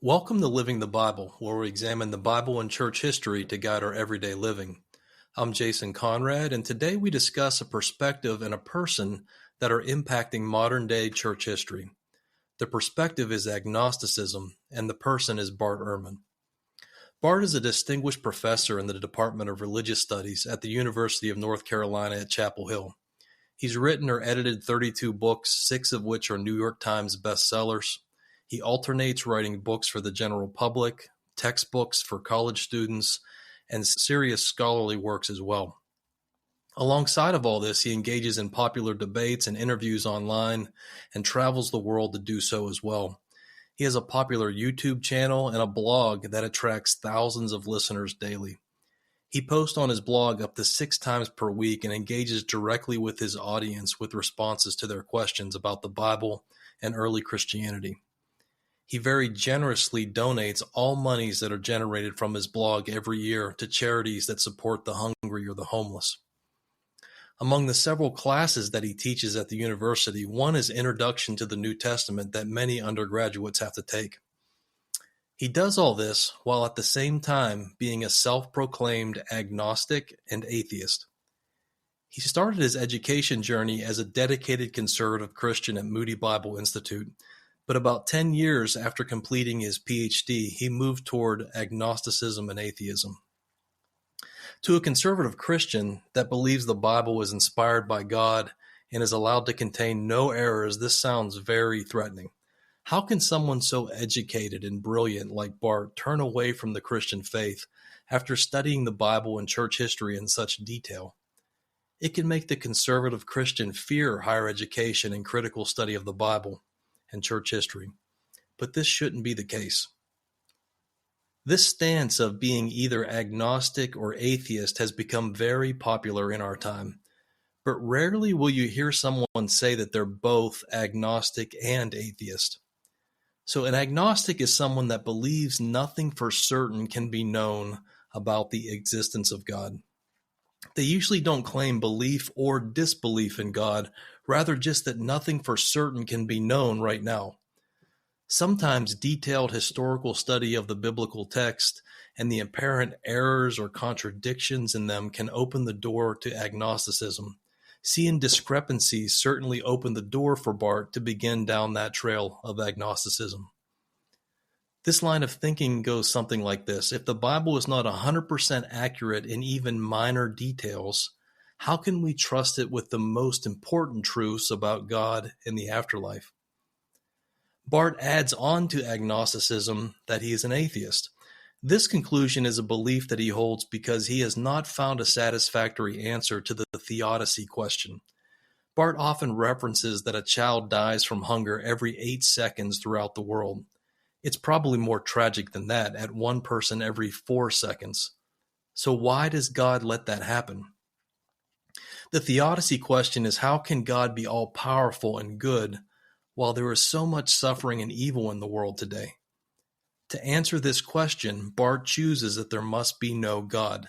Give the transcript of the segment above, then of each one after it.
Welcome to Living the Bible, where we examine the Bible and church history to guide our everyday living. I'm Jason Conrad, and today we discuss a perspective and a person that are impacting modern-day church history. The perspective is agnosticism, and the person is Bart Ehrman. Bart is a distinguished professor in the Department of Religious Studies at the University of North Carolina at Chapel Hill. He's written or edited 32 books, 6 of which are New York Times bestsellers. He alternates writing books for the general public, textbooks for college students, and serious scholarly works as well. Alongside of all this, he engages in popular debates and interviews online and travels the world to do so as well. He has a popular YouTube channel and a blog that attracts thousands of listeners daily. He posts on his blog up to 6 times per week and engages directly with his audience with responses to their questions about the Bible and early Christianity. He very generously donates all monies that are generated from his blog every year to charities that support the hungry or the homeless. Among the several classes that he teaches at the university, one is Introduction to the New Testament that many undergraduates have to take. He does all this while at the same time being a self-proclaimed agnostic and atheist. He started his education journey as a dedicated conservative Christian at Moody Bible Institute, but about 10 years after completing his PhD, he moved toward agnosticism and atheism. To a conservative Christian that believes the Bible is inspired by God and is allowed to contain no errors, this sounds very threatening. How can someone so educated and brilliant like Bart turn away from the Christian faith after studying the Bible and church history in such detail? It can make the conservative Christian fear higher education and critical study of the Bible and church history, but this shouldn't be the case. This stance of being either agnostic or atheist has become very popular in our time, but rarely will you hear someone say that they're both agnostic and atheist. So an agnostic is someone that believes nothing for certain can be known about the existence of God. They usually don't claim belief or disbelief in God, rather just that nothing for certain can be known right now. Sometimes detailed historical study of the biblical text and the apparent errors or contradictions in them can open the door to agnosticism. Seeing discrepancies certainly opened the door for Bart to begin down that trail of agnosticism. This line of thinking goes something like this. If the Bible is not 100% accurate in even minor details, how can we trust it with the most important truths about God and the afterlife? Bart adds on to agnosticism that he is an atheist. This conclusion is a belief that he holds because he has not found a satisfactory answer to the theodicy question. Bart often references that a child dies from hunger every 8 seconds throughout the world. It's probably more tragic than that, at 1 person every 4 seconds. So why does God let that happen? The theodicy question is, how can God be all-powerful and good while there is so much suffering and evil in the world today? To answer this question, Bart chooses that there must be no God.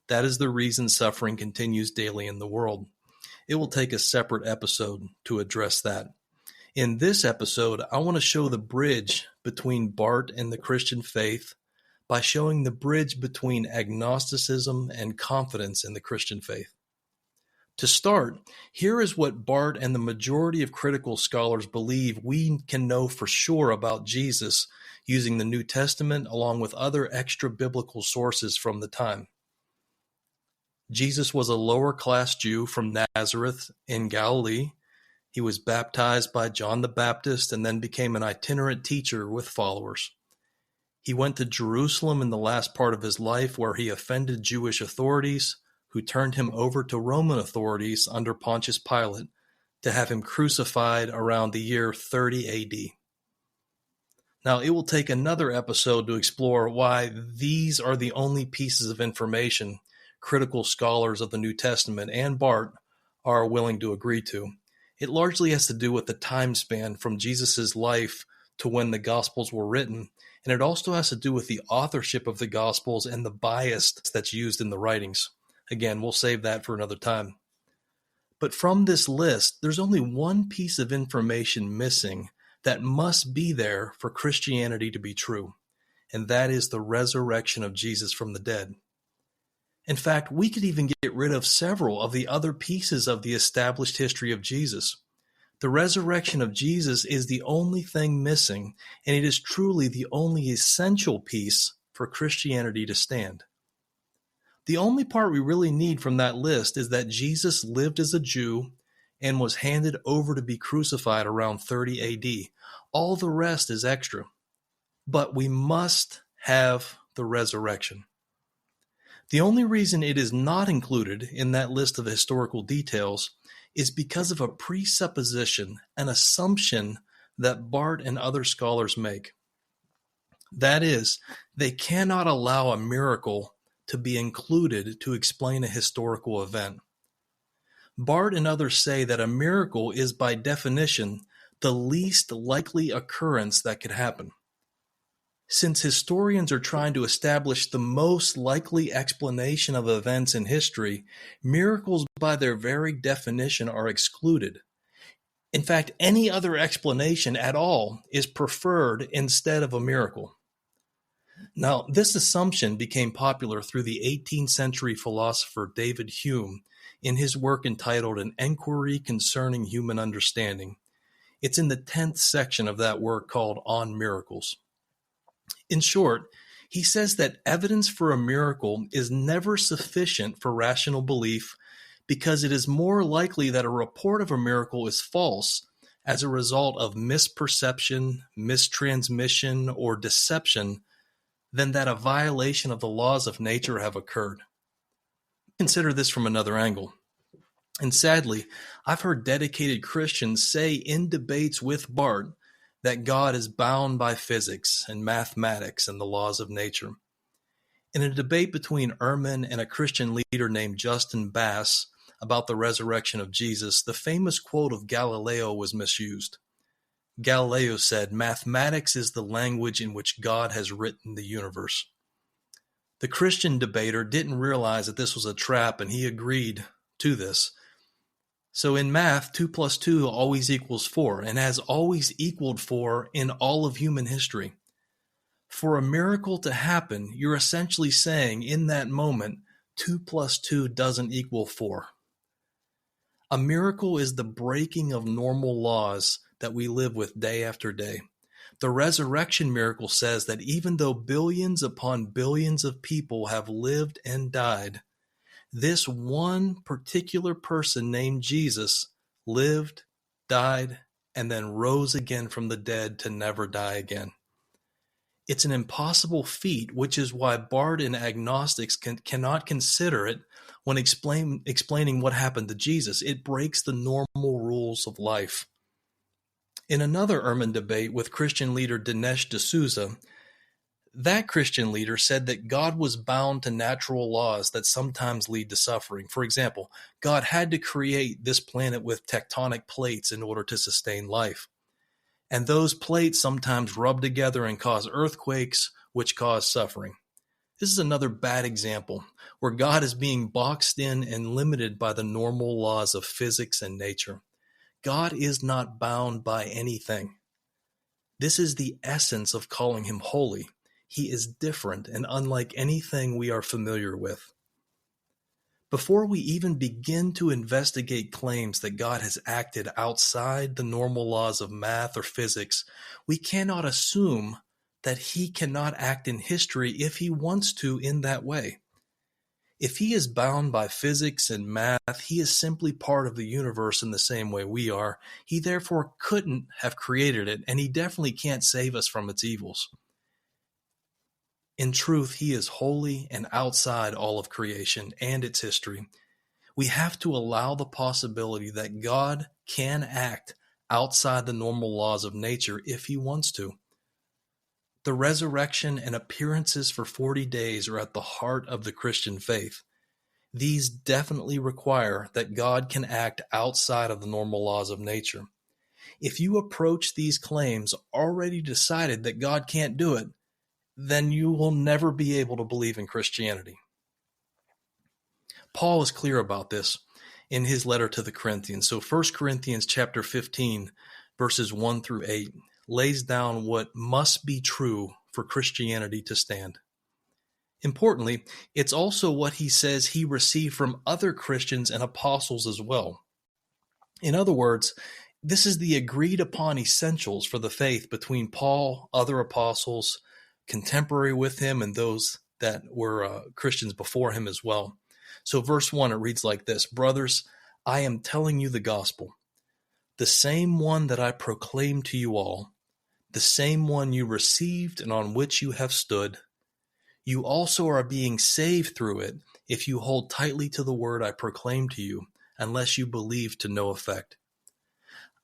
That is the reason suffering continues daily in the world. It will take a separate episode to address that. In this episode, I want to show the bridge between Bart and the Christian faith by showing the bridge between agnosticism and confidence in the Christian faith. To start, here is what Bart and the majority of critical scholars believe we can know for sure about Jesus using the New Testament along with other extra-biblical sources from the time. Jesus was a lower-class Jew from Nazareth in Galilee. He was baptized by John the Baptist and then became an itinerant teacher with followers. He went to Jerusalem in the last part of his life where he offended Jewish authorities, who turned him over to Roman authorities under Pontius Pilate to have him crucified around the year 30 AD. Now, it will take another episode to explore why these are the only pieces of information critical scholars of the New Testament and Bart are willing to agree to. It largely has to do with the time span from Jesus' life to when the Gospels were written, and it also has to do with the authorship of the Gospels and the bias that's used in the writings. Again, we'll save that for another time. But from this list, there's only one piece of information missing that must be there for Christianity to be true, and that is the resurrection of Jesus from the dead. In fact, we could even get rid of several of the other pieces of the established history of Jesus. The resurrection of Jesus is the only thing missing, and it is truly the only essential piece for Christianity to stand. The only part we really need from that list is that Jesus lived as a Jew and was handed over to be crucified around 30 AD. All the rest is extra. But we must have the resurrection. The only reason it is not included in that list of historical details is because of a presupposition, an assumption that Bart and other scholars make. That is, they cannot allow a miracle to be included to explain a historical event. Bart and others say that a miracle is by definition the least likely occurrence that could happen. Since historians are trying to establish the most likely explanation of events in history, miracles by their very definition are excluded. In fact, any other explanation at all is preferred instead of a miracle. Now, this assumption became popular through the 18th century philosopher David Hume in his work entitled An Enquiry Concerning Human Understanding. It's in the 10th section of that work called On Miracles. In short, he says that evidence for a miracle is never sufficient for rational belief because it is more likely that a report of a miracle is false as a result of misperception, mistransmission, or deception than that a violation of the laws of nature have occurred. Consider this from another angle. And sadly, I've heard dedicated Christians say in debates with Bart that God is bound by physics and mathematics and the laws of nature. In a debate between Ehrman and a Christian leader named Justin Bass about the resurrection of Jesus, the famous quote of Galileo was misused. Galileo said, "Mathematics is the language in which God has written the universe." The Christian debater didn't realize that this was a trap, and he agreed to this. So in math, 2 plus 2 always equals 4, and has always equaled 4 in all of human history. For a miracle to happen, you're essentially saying in that moment, 2 plus 2 doesn't equal 4. A miracle is the breaking of normal laws that we live with day after day. The resurrection miracle says that even though billions upon billions of people have lived and died, this one particular person named Jesus lived, died, and then rose again from the dead to never die again. It's an impossible feat, which is why Bart and agnostics cannot consider it when explaining what happened to Jesus. It breaks the normal rules of life. In another Ehrman debate with Christian leader Dinesh D'Souza, that Christian leader said that God was bound to natural laws that sometimes lead to suffering. For example, God had to create this planet with tectonic plates in order to sustain life. And those plates sometimes rub together and cause earthquakes, which cause suffering. This is another bad example where God is being boxed in and limited by the normal laws of physics and nature. God is not bound by anything. This is the essence of calling him holy. He is different and unlike anything we are familiar with. Before we even begin to investigate claims that God has acted outside the normal laws of math or physics, we cannot assume that he cannot act in history if he wants to in that way. If he is bound by physics and math, he is simply part of the universe in the same way we are. He therefore couldn't have created it, and he definitely can't save us from its evils. In truth, he is holy and outside all of creation and its history. We have to allow the possibility that God can act outside the normal laws of nature if he wants to. The resurrection and appearances for 40 days are at the heart of the Christian faith. These definitely require that God can act outside of the normal laws of nature. If you approach these claims already decided that God can't do it, then you will never be able to believe in Christianity. Paul is clear about this in his letter to the Corinthians. So 1 Corinthians chapter 15, verses 1 through 8. lays down what must be true for Christianity to stand. Importantly, it's also what he says he received from other Christians and apostles as well. In other words, this is the agreed upon essentials for the faith between Paul, other apostles, contemporary with him, and those that were Christians before him as well. So verse 1, it reads like this: Brothers, I am telling you the gospel, the same one that I proclaimed to you all, the same one you received and on which you have stood. You also are being saved through it if you hold tightly to the word I proclaimed to you, unless you believe to no effect.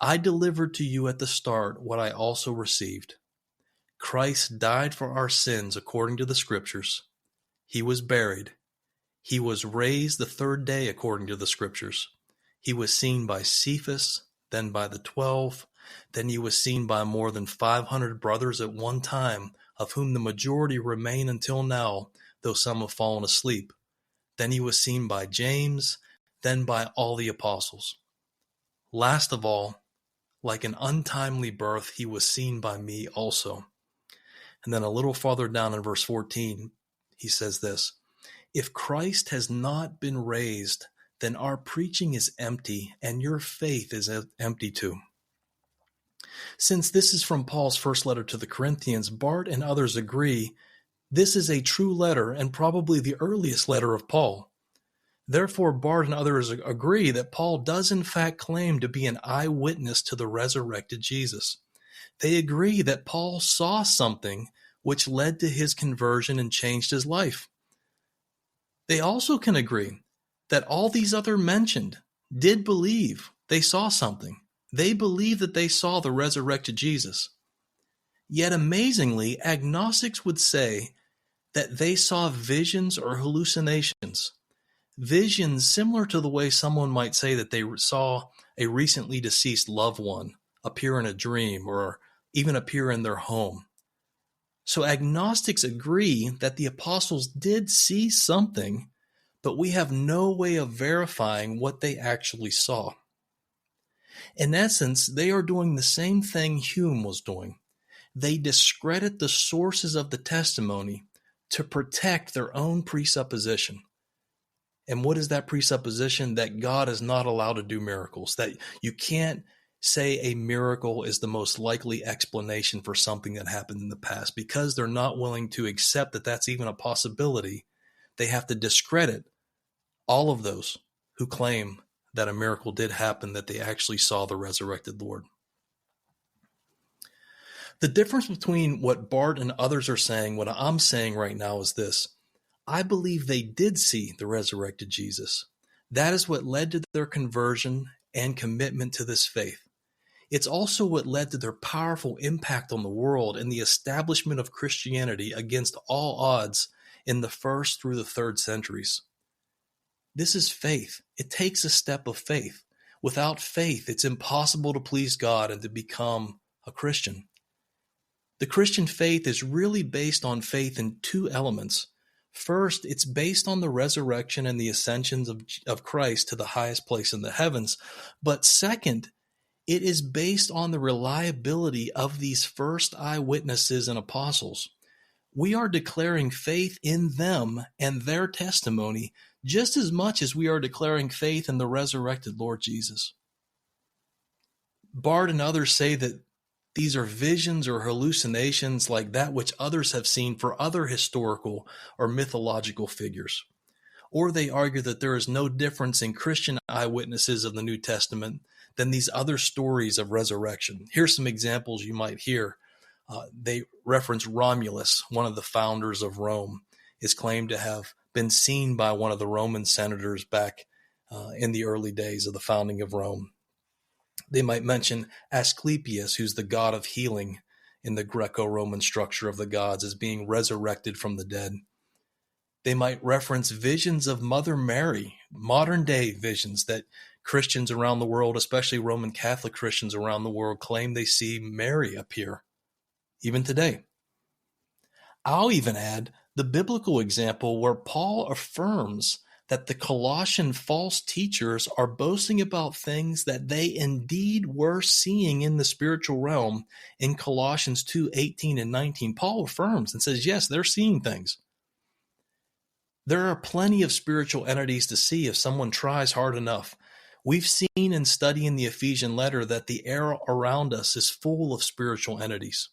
I delivered to you at the start what I also received. Christ died for our sins according to the Scriptures. He was buried. He was raised the third day according to the Scriptures. He was seen by Cephas, then by the 12. Then he was seen by more than 500 brothers at one time, of whom the majority remain until now, though some have fallen asleep. Then he was seen by James, then by all the apostles. Last of all, like an untimely birth, he was seen by me also. And then a little farther down in verse 14, he says this: If Christ has not been raised, then our preaching is empty, and your faith is empty too. Since this is from Paul's first letter to the Corinthians, Bart and others agree this is a true letter and probably the earliest letter of Paul. Therefore, Bart and others agree that Paul does in fact claim to be an eyewitness to the resurrected Jesus. They agree that Paul saw something which led to his conversion and changed his life. They also can agree that all these other mentioned did believe they saw something. They believe that they saw the resurrected Jesus. Yet amazingly, agnostics would say that they saw visions or hallucinations. Visions similar to the way someone might say that they saw a recently deceased loved one appear in a dream or even appear in their home. So agnostics agree that the apostles did see something, but we have no way of verifying what they actually saw. In essence, they are doing the same thing Hume was doing. They discredit the sources of the testimony to protect their own presupposition. And what is that presupposition? That God is not allowed to do miracles, that you can't say a miracle is the most likely explanation for something that happened in the past. Because they're not willing to accept that that's even a possibility, they have to discredit all of those who claim that a miracle did happen, that they actually saw the resurrected Lord. The difference between what Bart and others are saying, what I'm saying right now, is this: I believe they did see the resurrected Jesus. That is what led to their conversion and commitment to this faith. It's also what led to their powerful impact on the world and the establishment of Christianity against all odds in the 1st through the 3rd centuries. This is faith. It takes a step of faith. Without faith, it's impossible to please God and to become a Christian. The Christian faith is really based on faith in two elements. First, it's based on the resurrection and the ascensions of Christ to the highest place in the heavens. But second, it is based on the reliability of these first eyewitnesses and apostles. We are declaring faith in them and their testimony just as much as we are declaring faith in the resurrected Lord Jesus. Bart and others say that these are visions or hallucinations like that which others have seen for other historical or mythological figures. Or they argue that there is no difference in Christian eyewitnesses of the New Testament than these other stories of resurrection. Here's some examples you might hear. They reference Romulus, one of the founders of Rome, is claimed to have been seen by one of the Roman senators back in the early days of the founding of Rome. They might mention Asclepius, who's the god of healing in the Greco-Roman structure of the gods, as being resurrected from the dead. They might reference visions of Mother Mary, modern-day visions that Christians around the world, especially Roman Catholic Christians around the world, claim they see Mary appear, even today. I'll even add the biblical example where Paul affirms that the Colossian false teachers are boasting about things that they indeed were seeing in the spiritual realm. In Colossians 2:18 and 19, Paul affirms and says, yes, they're seeing things. There are plenty of spiritual entities to see if someone tries hard enough. We've seen in studying the Ephesian letter that the air around us is full of spiritual entities.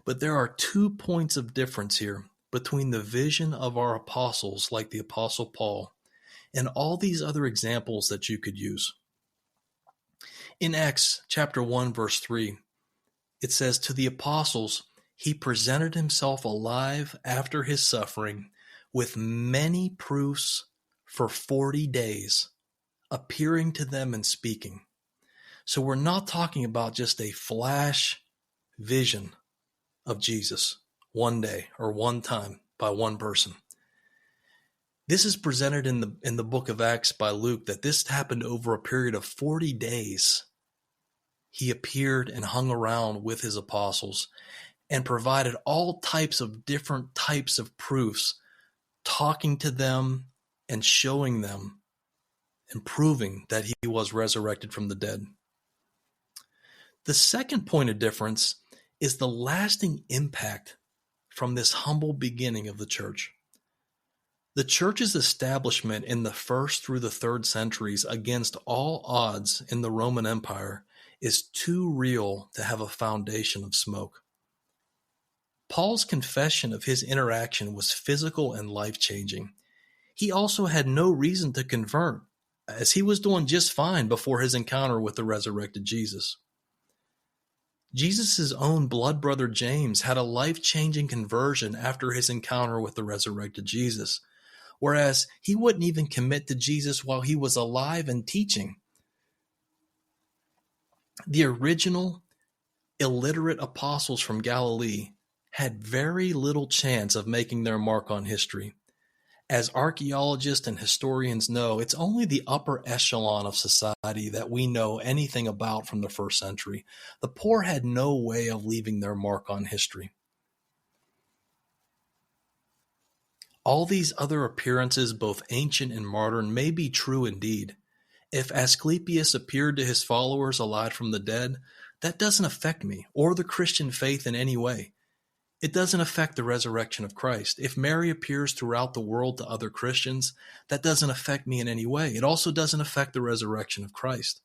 But there are 2 points of difference here between the vision of our apostles, like the Apostle Paul, and all these other examples that you could use. In Acts chapter 1, verse 3, it says, to the apostles, he presented himself alive after his suffering with many proofs for 40 days, appearing to them and speaking. So we're not talking about just a flash vision of Jesus one day or one time by one person. This is presented in the book of Acts by Luke that this happened over a period of 40 days. He appeared and hung around with his apostles and provided all types of different types of proofs, talking to them and showing them and proving that he was resurrected from the dead. The second point of difference is the lasting impact from this humble beginning of the church. The church's establishment in the 1st through the 3rd centuries against all odds in the Roman Empire is too real to have a foundation of smoke. Paul's confession of his interaction was physical and life-changing. He also had no reason to convert, as he was doing just fine before his encounter with the resurrected Jesus. Jesus' own blood brother James had a life-changing conversion after his encounter with the resurrected Jesus, whereas he wouldn't even commit to Jesus while he was alive and teaching. The original illiterate apostles from Galilee had very little chance of making their mark on history. As archaeologists and historians know, it's only the upper echelon of society that we know anything about from the 1st century. The poor had no way of leaving their mark on history. All these other appearances, both ancient and modern, may be true indeed. If Asclepius appeared to his followers alive from the dead, that doesn't affect me or the Christian faith in any way. It doesn't affect the resurrection of Christ. If Mary appears throughout the world to other Christians, that doesn't affect me in any way. It also doesn't affect the resurrection of Christ.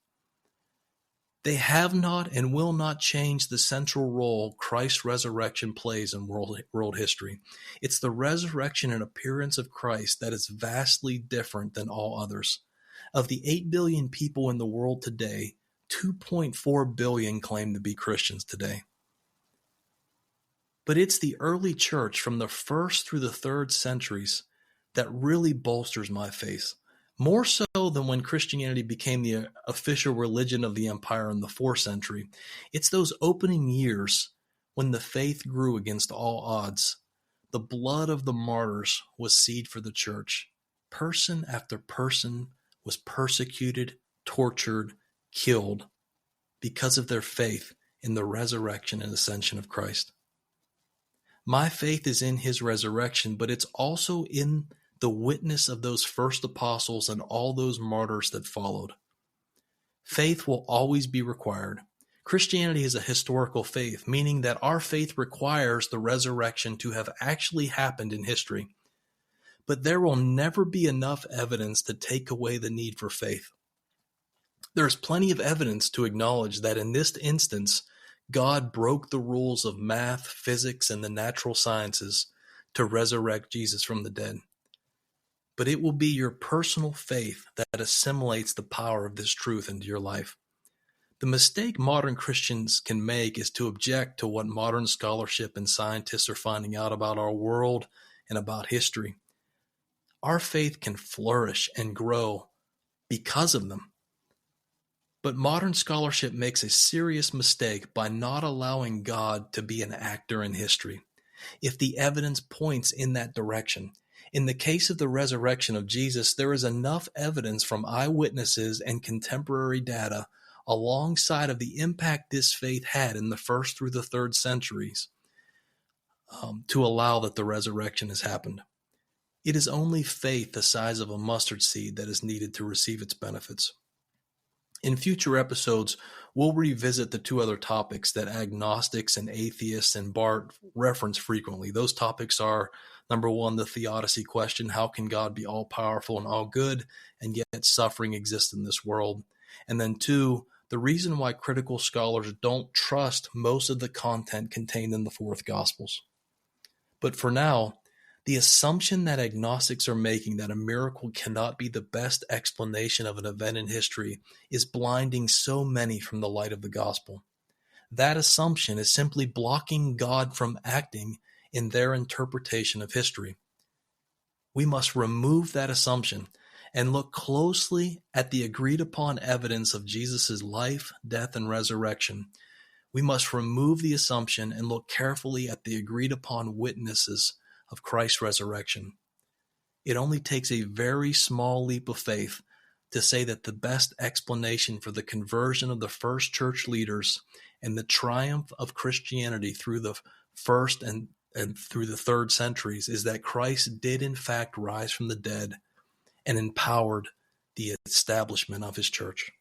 They have not and will not change the central role Christ's resurrection plays in world history. It's the resurrection and appearance of Christ that is vastly different than all others. Of the 8 billion people in the world today, 2.4 billion claim to be Christians today. But it's the early church from the 1st through the 3rd centuries that really bolsters my faith, more so than when Christianity became the official religion of the empire in the 4th century. It's those opening years when the faith grew against all odds. The blood of the martyrs was seed for the church. Person after person was persecuted, tortured, killed because of their faith in the resurrection and ascension of Christ. My faith is in his resurrection, but it's also in the witness of those first apostles and all those martyrs that followed. Faith will always be required. Christianity is a historical faith, meaning that our faith requires the resurrection to have actually happened in history. But there will never be enough evidence to take away the need for faith. There is plenty of evidence to acknowledge that in this instance, God broke the rules of math, physics, and the natural sciences to resurrect Jesus from the dead. But it will be your personal faith that assimilates the power of this truth into your life. The mistake modern Christians can make is to object to what modern scholarship and scientists are finding out about our world and about history. Our faith can flourish and grow because of them. But modern scholarship makes a serious mistake by not allowing God to be an actor in history, if the evidence points in that direction. In the case of the resurrection of Jesus, there is enough evidence from eyewitnesses and contemporary data alongside of the impact this faith had in the 1st through the 3rd centuries to allow that the resurrection has happened. It is only faith the size of a mustard seed that is needed to receive its benefits. In future episodes, we'll revisit the two other topics that agnostics and atheists and Bart reference frequently. Those topics are, number one, the theodicy question: how can God be all powerful and all good, and yet suffering exists in this world? And then two, the reason why critical scholars don't trust most of the content contained in the fourth Gospels. But for now, the assumption that agnostics are making that a miracle cannot be the best explanation of an event in history is blinding so many from the light of the gospel. That assumption is simply blocking God from acting in their interpretation of history. We must remove that assumption and look closely at the agreed upon evidence of Jesus' life, death, and resurrection. We must remove the assumption and look carefully at the agreed upon witnesses of Christ's resurrection. It only takes a very small leap of faith to say that the best explanation for the conversion of the first church leaders and the triumph of Christianity through the first and through the third centuries is that Christ did in fact rise from the dead and empowered the establishment of his church.